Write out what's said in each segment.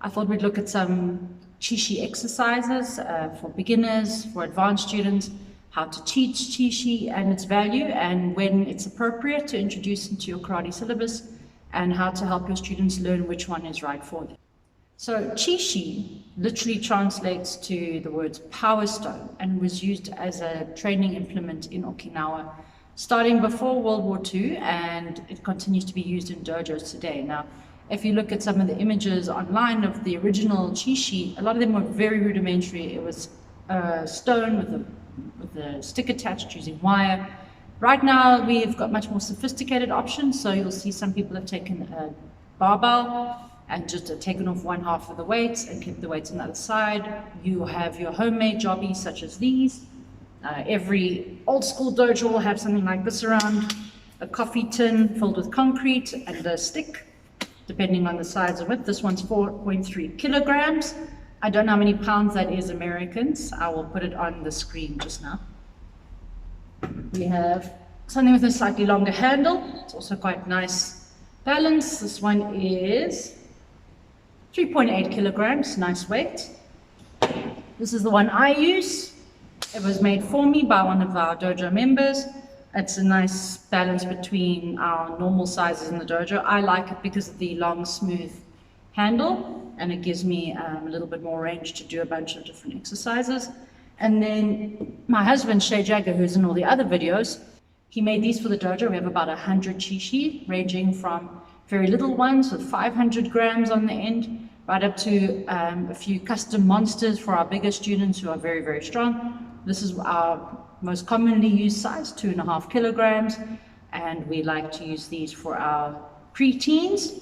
I thought we'd look at some Chishi exercises for beginners, for advanced students, how to teach Chishi and its value, and when it's appropriate to introduce into your karate syllabus, and how to help your students learn which one is right for them. So Chishi literally translates to the words power stone and was used as a training implement in Okinawa starting before World War II, and it continues to be used in dojos today. Now, if you look at some of the images online of the original Chishi, a lot of them were very rudimentary. It was a stone with a stick attached using wire. Right now, we've got much more sophisticated options, so you'll see some people have taken a barbell and just taken off one half of the weights and kept the weights on the other side. You have your homemade jobbies such as these. Every old school dojo will have something like this around, a coffee tin filled with concrete and a stick, depending on the size of it. This one's 4.3 kilograms. I don't know how many pounds that is Americans. I will put it on the screen just now. We have something with a slightly longer handle. It's also quite nice balance. This one is 3.8 kilograms, nice weight. This is the one I use. It was made for me by one of our dojo members. It's a nice balance between our normal sizes in the dojo. I like it because of the long, smooth handle, and it gives me a little bit more range to do a bunch of different exercises. And then my husband, Shay Jagger, who's in all the other videos, he made these for the dojo. We have about 100 Chishi, ranging from very little ones with 500 grams on the end, right up to a few custom monsters for our bigger students who are very, very strong. This is our most commonly used size, 2.5 kilograms, and we like to use these for our pre-teens,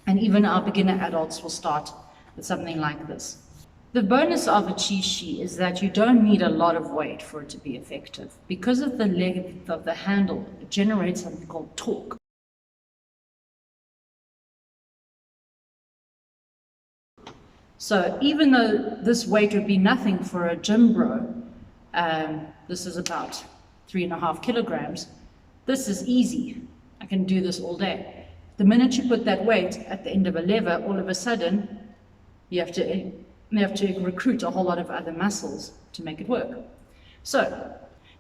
and even our beginner adults will start with something like this. The bonus of a Chishi is that you don't need a lot of weight for it to be effective. Because of the length of the handle, it generates something called torque. So even though this weight would be nothing for a gym bro, this is about 3.5 kilograms, this is easy. I can do this all day. The minute you put that weight at the end of a lever, all of a sudden, you have to recruit a whole lot of other muscles to make it work. So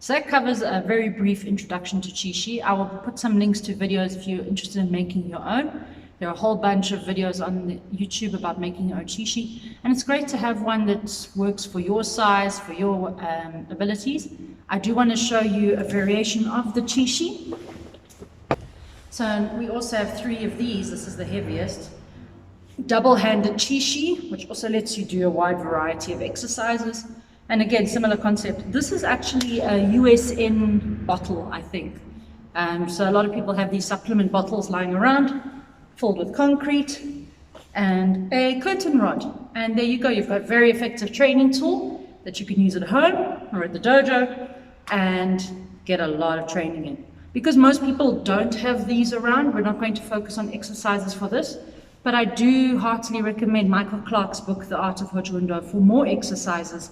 that covers a very brief introduction to Chishi. I will put some links to videos if you're interested in making your own. There are a whole bunch of videos on YouTube about making your own Chishi, and it's great to have one that works for your size, for your abilities. I do want to show you a variation of the Chishi. So we also have 3 of these. This is the heaviest. Double-handed Chishi, which also lets you do a wide variety of exercises. And again, similar concept. This is actually a USN bottle, I think. So a lot of people have these supplement bottles lying around, filled with concrete and a curtain rod. And there you go, you've got a very effective training tool that you can use at home or at the dojo and get a lot of training in. Because most people don't have these around, we're not going to focus on exercises for this, but I do heartily recommend Michael Clark's book, The Art of Hojo, for more exercises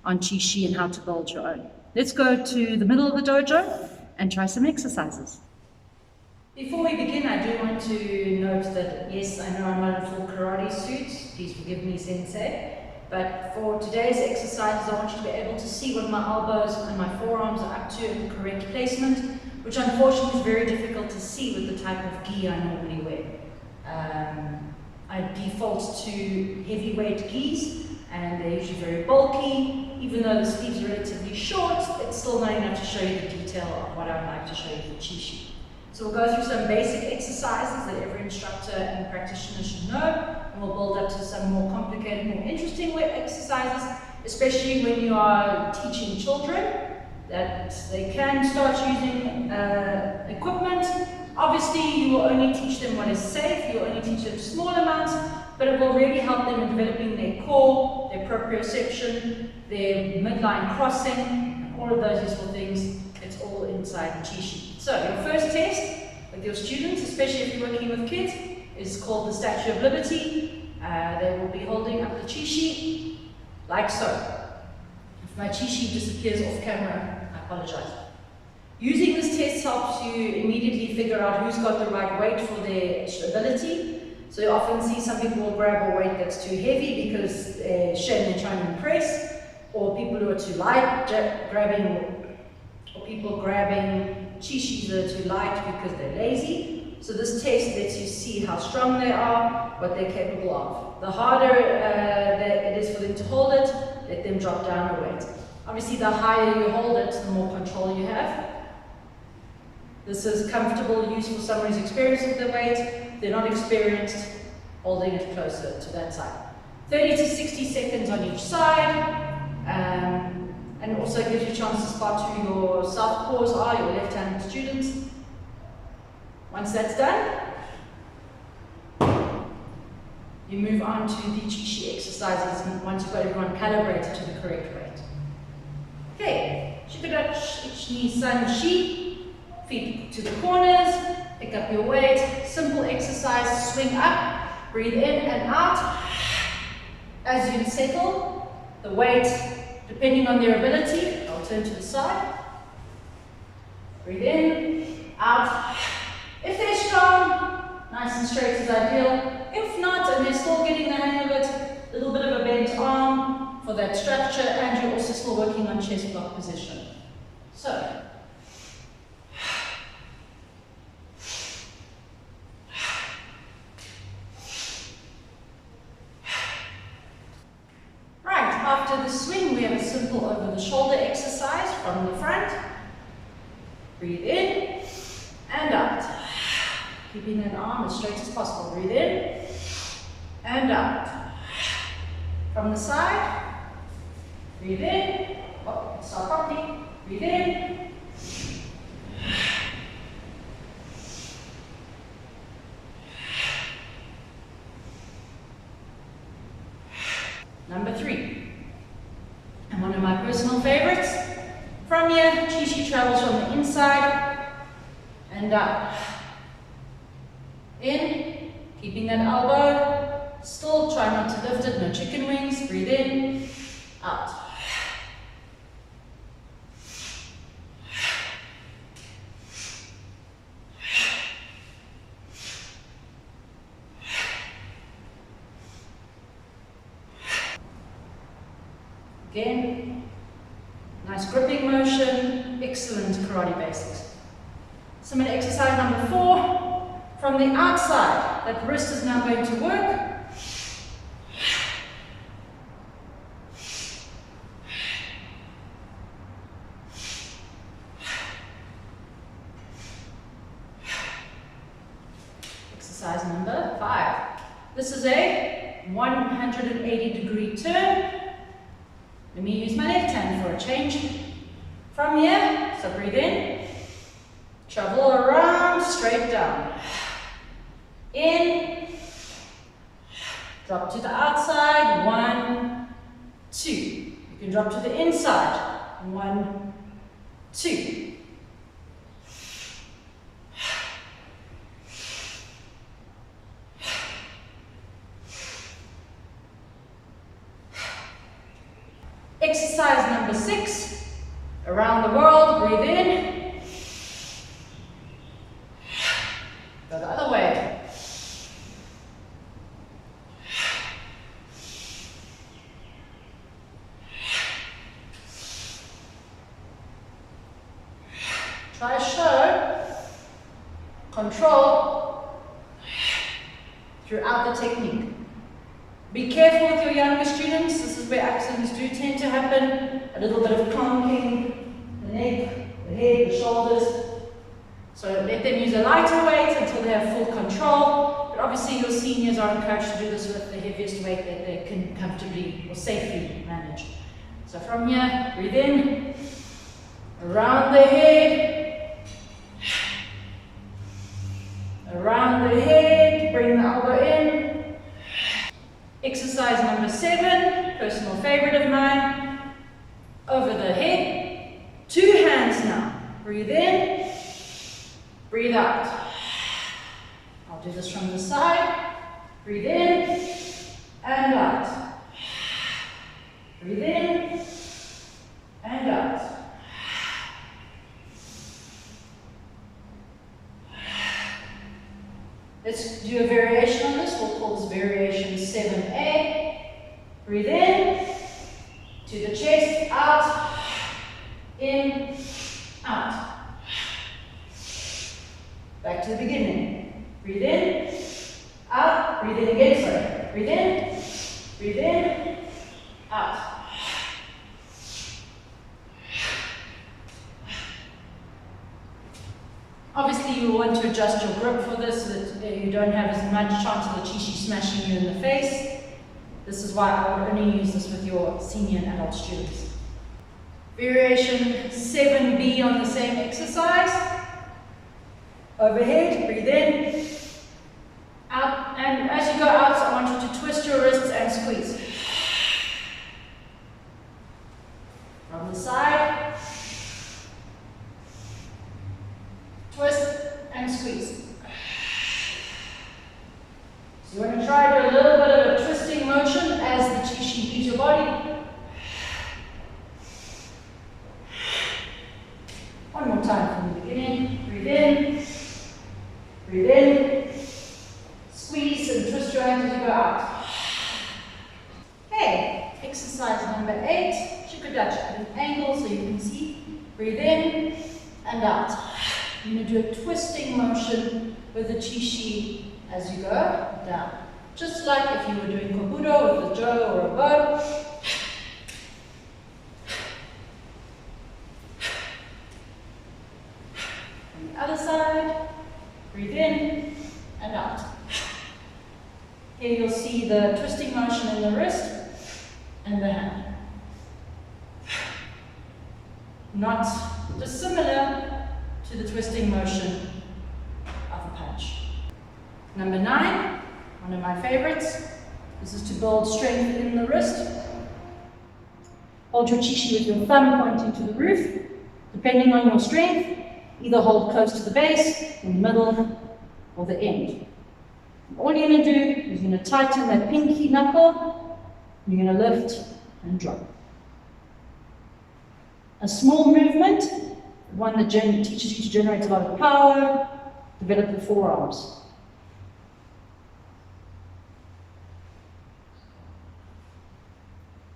on Chishi and how to build your own. Let's go to the middle of the dojo and try some exercises. Before we begin, I do want to note that, yes, I know I'm not in full karate suit, please forgive me, sensei, but for today's exercises, I want you to be able to see what my elbows and my forearms are up to in the correct placement, which unfortunately is very difficult to see with the type of gi I normally wear. I default to heavyweight gis, and they're usually very bulky. Even though the sleeves are relatively short, it's still not enough to show you the detail of what I would like to show you for Chishi. So we'll go through some basic exercises that every instructor and practitioner should know, and we'll build up to some more complicated, more interesting exercises, especially when you are teaching children, that they can start using equipment. Obviously, you will only teach them what is safe, you will only teach them small amounts, but it will really help them in developing their core, their proprioception, their midline crossing, and all of those useful things. It's all inside the Chishi. So your first test with your students, especially if you're working with kids, is called the Statue of Liberty. They will be holding up the Chishi like so. If my Chishi disappears off camera, I apologize. Using this test helps you immediately figure out who's got the right weight for their ability. So you often see some people will grab a weight that's too heavy because shame they're trying to impress, or people who are too light grabbing, or people grabbing chishis that are too light because they're lazy. So this test lets you see how strong they are, what they're capable of. The harder it is for them to hold it, let them drop down a weight. Obviously, the higher you hold it, the more control you have. This is comfortable use for someone who's experienced with the weight. If they're not experienced, holding it closer to that side. 30 to 60 seconds on each side. And also gives you a chance to spot who your southpaws are, your left-handed students. Once that's done, you move on to the Chishi exercises once you've got everyone calibrated to the correct weight. Okay, Shikadash, Ichi, San, Shi, feet to the corners, pick up your weight, simple exercise, swing up, breathe in and out. As you settle, the weight, depending on their ability, I'll turn to the side. Breathe in, out. If they're strong, nice and straight is ideal. If not, and they're still getting the hang of it, a little bit of a bent arm for that structure, and you're also still working on chest block position. So, right, after the swing, we have a simple over the shoulder exercise from the front. Breathe in and out. Keeping that arm as straight as possible. Breathe in and out. From the side, breathe in. Oh, start properly. Breathe in. Number 3. And one of my personal favorites. From here, Chishi travels from the inside and out. In, keeping that elbow, still try not to lift it, no chicken wings, breathe in, out. Again, nice gripping motion, excellent karate basics. Similar exercise number 4. From the outside, that wrist is now going to work. Exercise number 5. This is a 180-degree turn. Let me use my left hand for a change. From here, so breathe in, travel around, straight down. In, drop to the outside, 1, 2. You can drop to the inside, 1, 2. Exercise number 6, around the world, breathe in, go the other way. Try to show control throughout the technique. Be careful with your younger students. This is where accidents do tend to happen. A little bit of clonking, the neck, the head, the shoulders. So let them use a lighter weight until they have full control. But obviously your seniors are encouraged to do this with the heaviest weight that they can comfortably or safely manage. So from here, breathe in, around the head, around the head, bring the elbow in. Exercise number 7, personal favorite of mine, over the head, 2 hands now. Breathe in, breathe out. I'll do this from the side. Breathe in and out. Breathe in and out. Let's do a variation on this. Breathe in, to the chest, out, in, out. Back to the beginning. Breathe in, out, breathe in again, sorry. Breathe in, out. Obviously you want to adjust your grip for this so that you don't have as much chance of the Chishi smashing you in the face. This is why I would only use this with your senior and adult students. Variation 7B on the same exercise. Overhead, breathe in, out, and as you go out, I want you to twist your wrists and squeeze. From the side, twist and squeeze. So you want to try to do a little bit of a twisting motion as the Chishi leaves your body. One more time from the beginning. Breathe in, squeeze and twist your hands as you go out. Okay, exercise number 8, Shikudachi at an angle so you can see. Breathe in and out. You're going to do a twisting motion with the Chishi as you go down. Just like if you were doing Kobudo with a Jo or a Bo. On the other side, breathe in and out. Here you'll see the twisting motion in the wrist and the hand. Not dissimilar to the twisting motion of a punch. Number 9, one of my favorites. This is to build strength in the wrist. Hold your Chishi with your thumb pointing to the roof. Depending on your strength, either hold close to the base, in the middle, or the end. All you're going to do is you're going to tighten that pinky knuckle, you're going to lift and drop. A small movement, one that teaches you to generate a lot of power, develop the forearms.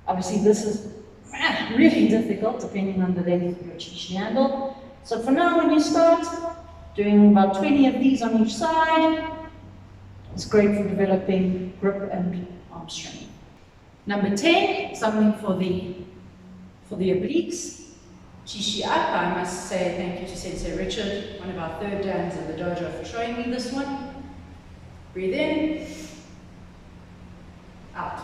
Obviously this is really difficult depending on the length of your Chishi handle. So for now, when you start doing about 20 of these on each side, it's great for developing grip and arm strength. Number 10, something for the obliques. Chishi up. I must say thank you to Sensei Richard, one of our third dans in the dojo, for showing me this one. Breathe in, out.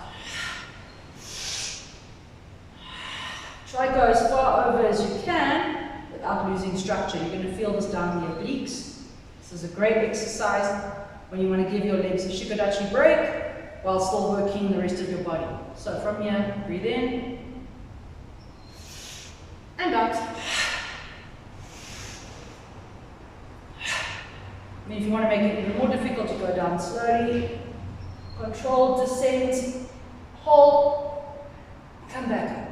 Try to go as far over as you can without losing structure. You're going to feel this down the obliques. This is a great exercise when you want to give your legs a shikodachi break while still working the rest of your body. So from here, breathe in and out. And if you want to make it even more difficult, you go down slowly. Controlled descent, hold, come back up.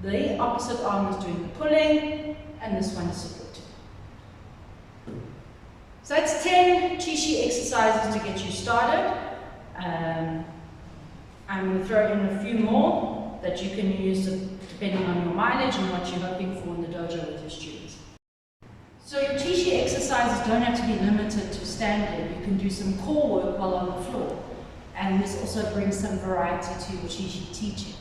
The opposite arm is doing the pulling, and this one is supporting. So that's 10 Chishi exercises to get you started. I'm going to throw in a few more that you can use depending on your mileage and what you're hoping for in the dojo with your students. So your Chishi exercises don't have to be limited to standing. You can do some core work while on the floor. And this also brings some variety to your Chishi teaching.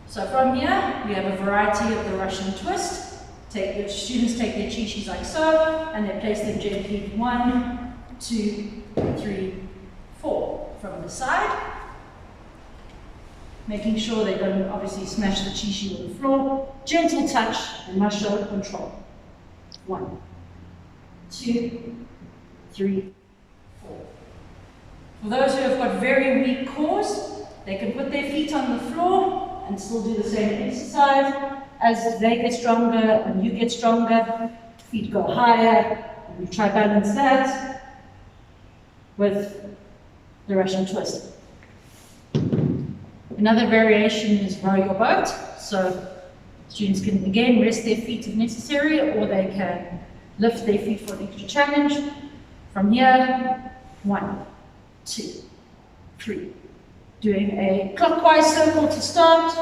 So from here, we have a variety of the Russian twist. Your students take their Chishis like so, and they place them gently 1, 2, 3, 4 from the side. Making sure they don't obviously smash the Chishi on the floor. Gentle touch and muscle control. 1, 2, 3, 4. For those who have got very weak cores, they can put their feet on the floor and still do the same exercise. As they get stronger and you get stronger, feet go higher, and you try to balance that with the Russian twist. Another variation is row your boat. So students can again rest their feet if necessary, or they can lift their feet for an extra challenge. From here, 1, 2, 3, Doing a clockwise circle to start.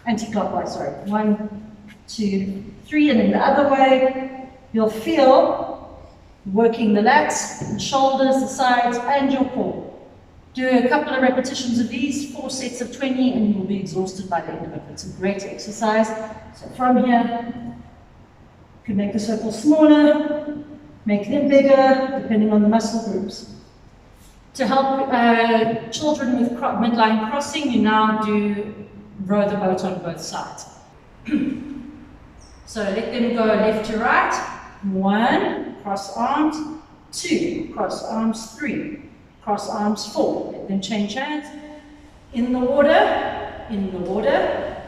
Anti-clockwise, sorry. 1, 2, 3, and then the other way. You'll feel working the lats, the shoulders, the sides, and your core. Do a couple of repetitions of these, 4 sets of 20, and you'll be exhausted by the end of it. It's a great exercise. So from here, you can make the circles smaller, make them bigger, depending on the muscle groups. To help children with midline crossing, you now do row the boat on both sides. So let them go left to right. 1, cross arms. 2, cross arms. 3, cross arms. 4. Let them change hands. In the water, in the water.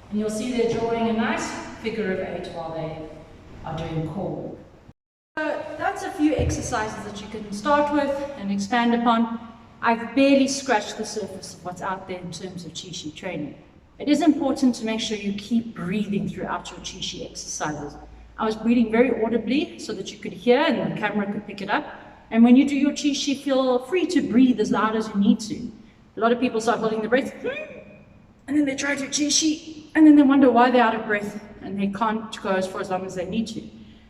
And you'll see they're drawing a nice figure of 8 while they are doing core work. So that's a few exercises that you can start with and expand upon. I've barely scratched the surface of what's out there in terms of Chishi training. It is important to make sure you keep breathing throughout your Chishi exercises. I was breathing very audibly so that you could hear and the camera could pick it up. And when you do your Chishi, feel free to breathe as loud as you need to. A lot of people start holding the breath, and then they try to Chishi, and then they wonder why they're out of breath and they can't go as for as long as they need to.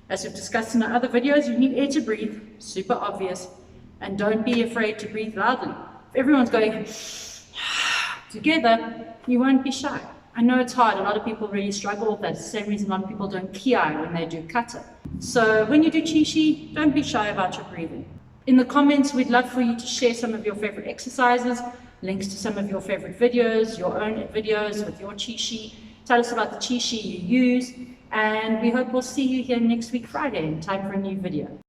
As we've discussed in our other videos, you need air to breathe, super obvious, and don't be afraid to breathe loudly. If everyone's going together, you won't be shy. I know it's hard, a lot of people really struggle with that. It's the same reason a lot of people don't kiai when they do kata. So when you do Chishi, don't be shy about your breathing. In the comments, we'd love for you to share some of your favorite exercises, links to some of your favorite videos, your own videos with your Chishi. Tell us about the Chishi you use, and we hope we'll see you here next week Friday in time for a new video.